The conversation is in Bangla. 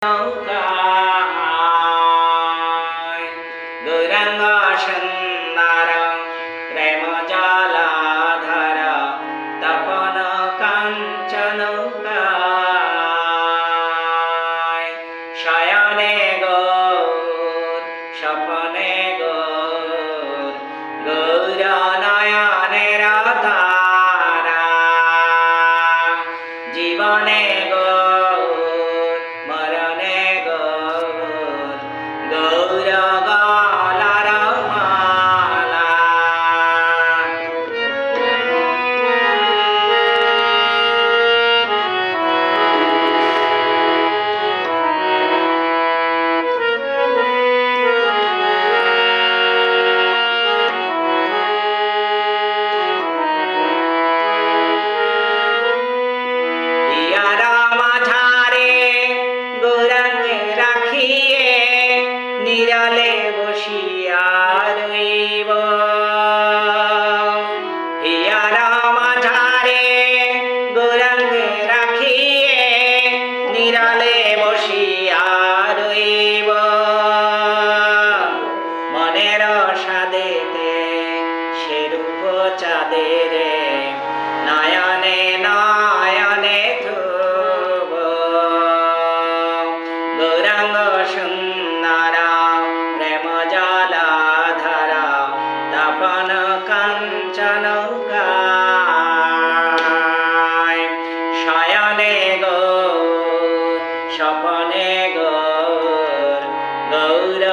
নৌকায় গৌরাঙ্গ সুন্দর প্রেম জলাধার তপন কাঞ্চন শয়নে গৌর স্বপনে গৌর গৌর নয়নের তারা জীবনে গৌর মরণে গৌর গৌর গলার মালা হিয়ারা মাঝারে গৌরাঙ্গে রাখিয়ে নিরালে বসিয়া রইব হিয়ারা মাঝারে গৌরাঙ্গে রাখিয়ে নিরালে বসিয়া রইব মনের সাদেতে সেরূপ চাঁদের নয়নে নয়নে ধুব গৌরাঙ্গ সুন্দর প্রেম জলাধার তপন কাঞ্চন শয়নে গৌর স্বপনে গৌর গৌর